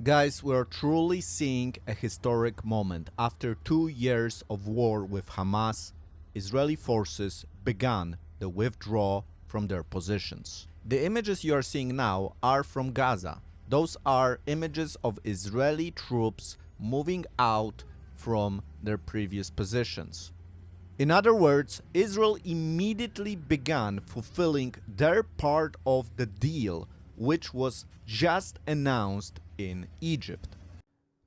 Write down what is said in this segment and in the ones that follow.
Guys, we're truly seeing a historic moment. After 2 years of war with Hamas, Israeli forces began the withdrawal from their positions. The images you are seeing now are from Gaza. Those are images of Israeli troops moving out from their previous positions. In other words, Israel immediately began fulfilling their part of the deal, which was just announced in Egypt.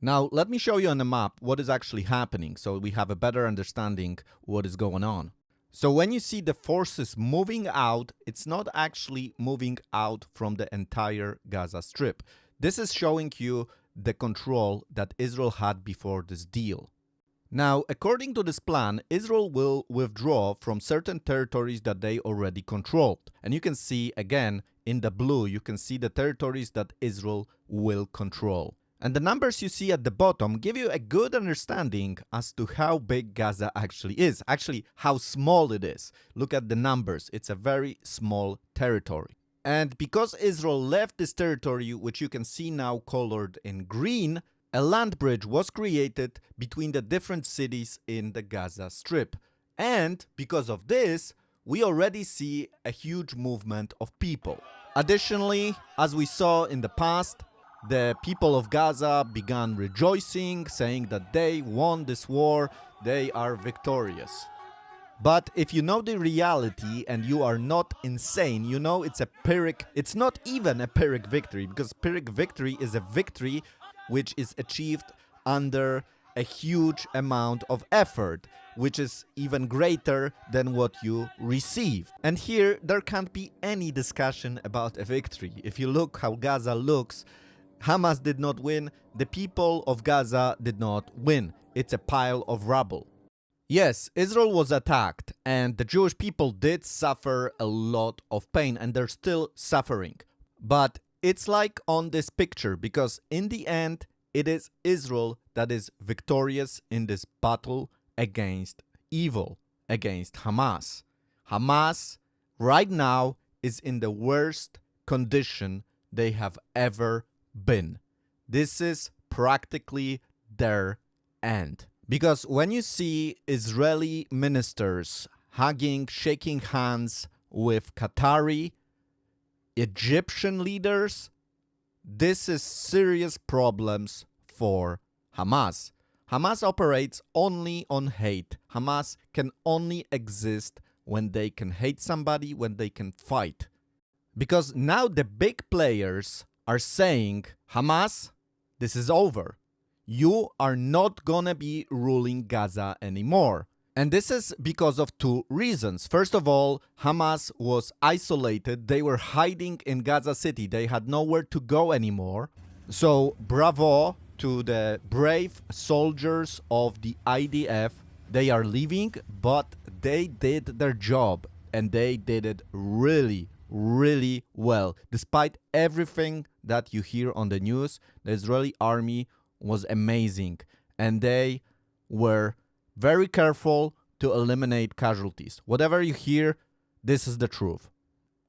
Now, let me show you on the map what is actually happening so we have a better understanding what is going on. So when you see the forces moving out, it's not actually moving out from the entire Gaza Strip. This is showing you the control that Israel had before this deal. Now, according to this plan, Israel will withdraw from certain territories that they already controlled. And you can see, again, in the blue, you can see the territories that Israel will control. And the numbers you see at the bottom give you a good understanding as to how big Gaza actually is. Actually, how small it is. Look at the numbers. It's a very small territory. And because Israel left this territory, which you can see now colored in green, a land bridge was created between the different cities in the Gaza Strip. And because of this, we already see a huge movement of people. Additionally, as we saw in the past, the people of Gaza began rejoicing, saying that they won this war, they are victorious. But if you know the reality and you are not insane, you know it's not even a Pyrrhic victory, because Pyrrhic victory is a victory which is achieved under a huge amount of effort, which is even greater than what you receive. And here, there can't be any discussion about a victory. If you look how Gaza looks, Hamas did not win, the people of Gaza did not win. It's a pile of rubble. Yes, Israel was attacked, and the Jewish people did suffer a lot of pain, and they're still suffering. But it's like on this picture, because in the end, it is Israel that is victorious in this battle against evil, against Hamas. Hamas right now is in the worst condition they have ever been. This is practically their end. Because when you see Israeli ministers hugging, shaking hands with Qatari, Egyptian leaders, this is serious problems for Hamas. Hamas operates only on hate. Hamas can only exist when they can hate somebody, when they can fight. Because now the big players are saying, Hamas, this is over. You are not gonna be ruling Gaza anymore. And this is because of two reasons. First of all, Hamas was isolated. They were hiding in Gaza City. They had nowhere to go anymore. So bravo to the brave soldiers of the IDF. They are leaving, but they did their job and they did it really, really well. Despite everything that you hear on the news, the Israeli army was amazing and they were very careful to eliminate casualties. Whatever you hear, this is the truth.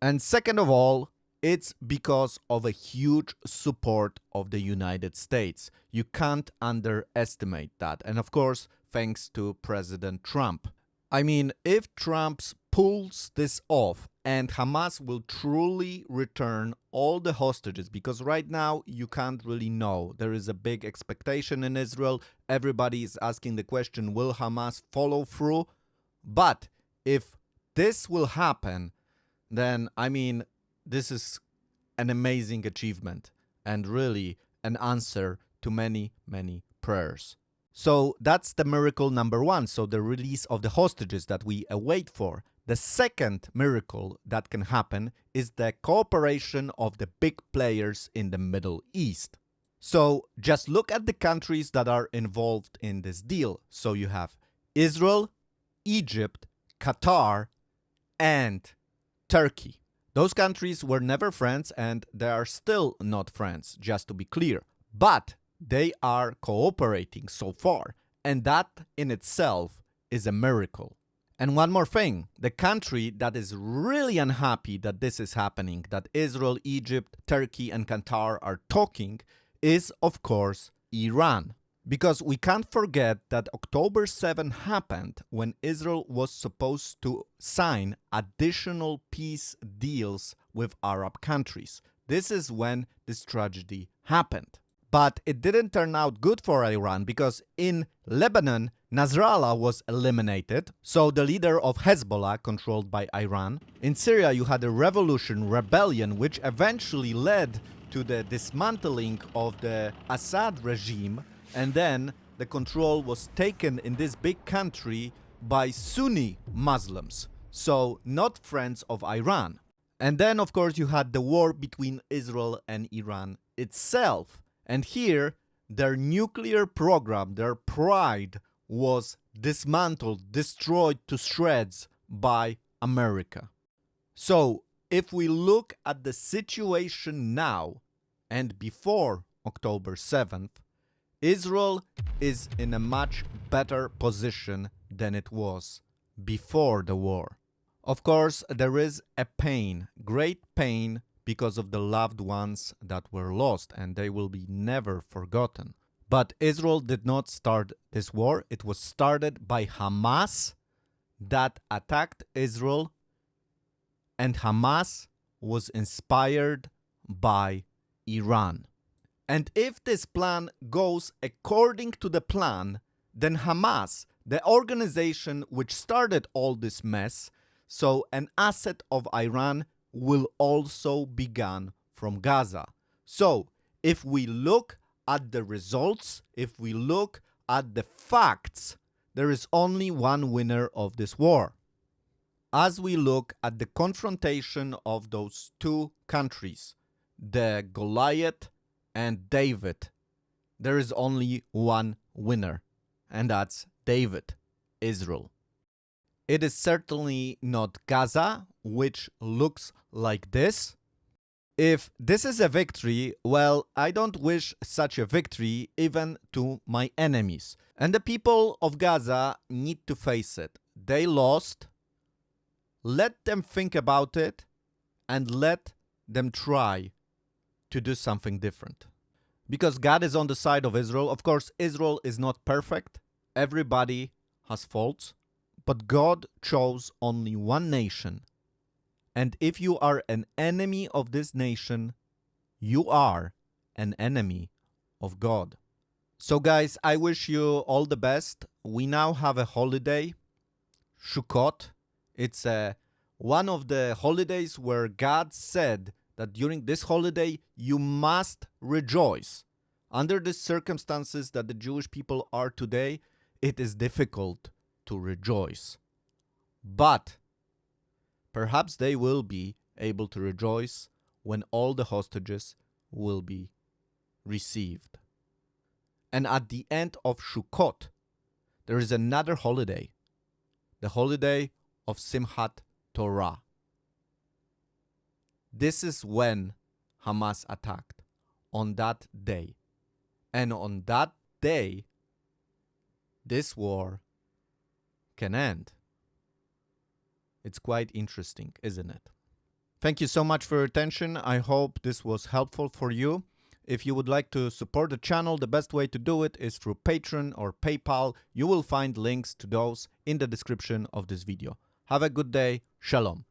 And second of all, it's because of a huge support of the United States. You can't underestimate that. And of course, thanks to President Trump. I mean, if Trump pulls this off and Hamas will truly return all the hostages, because right now you can't really know. There is a big expectation in Israel. Everybody is asking the question, will Hamas follow through? But if this will happen, then, I mean, this is an amazing achievement and really an answer to many, many prayers. So that's the miracle number one. So the release of the hostages that we await for. The second miracle that can happen is the cooperation of the big players in the Middle East. So just look at the countries that are involved in this deal. So you have Israel, Egypt, Qatar, and Turkey. Those countries were never friends and they are still not friends, just to be clear. But they are cooperating so far, and that in itself is a miracle. And one more thing, the country that is really unhappy that this is happening, that Israel, Egypt, Turkey, and Qatar are talking, is, of course, Iran. Because we can't forget that October 7 happened when Israel was supposed to sign additional peace deals with Arab countries. This is when this tragedy happened. But it didn't turn out good for Iran because in Lebanon, Nasrallah was eliminated, so the leader of Hezbollah, controlled by Iran. In Syria, you had a rebellion, which eventually led to the dismantling of the Assad regime, and then the control was taken in this big country by Sunni Muslims, so not friends of Iran. And then, of course, you had the war between Israel and Iran itself. And here, their nuclear program, their pride, was dismantled, destroyed to shreds by America. So, if we look at the situation now and before October 7th, Israel is in a much better position than it was before the war. Of course, there is a pain, great pain, because of the loved ones that were lost, and they will be never forgotten. But Israel did not start this war. It was started by Hamas that attacked Israel, and Hamas was inspired by Iran. And if this plan goes according to the plan, then Hamas, the organization which started all this mess, so an asset of Iran, will also begin from Gaza. So, if we look at the results, if we look at the facts, there is only one winner of this war. As we look at the confrontation of those two countries, the Goliath and David, there is only one winner, and that's David, Israel. It is certainly not Gaza, which looks like this. If this is a victory, well, I don't wish such a victory even to my enemies. And the people of Gaza need to face it. They lost. Let them think about it and let them try to do something different. Because God is on the side of Israel. Of course, Israel is not perfect. Everybody has faults. But God chose only one nation. And if you are an enemy of this nation, you are an enemy of God. So guys, I wish you all the best. We now have a holiday, Sukkot. It's one of the holidays where God said that during this holiday you must rejoice. Under the circumstances that the Jewish people are today, it is difficult to rejoice. But perhaps they will be able to rejoice when all the hostages will be received. And at the end of Sukkot, there is another holiday, the holiday of Simchat Torah. This is when Hamas attacked, on that day. And on that day, this war can end. It's quite interesting, isn't it? Thank you so much for your attention. I hope this was helpful for you. If you would like to support the channel, the best way to do it is through Patreon or PayPal. You will find links to those in the description of this video. Have a good day. Shalom.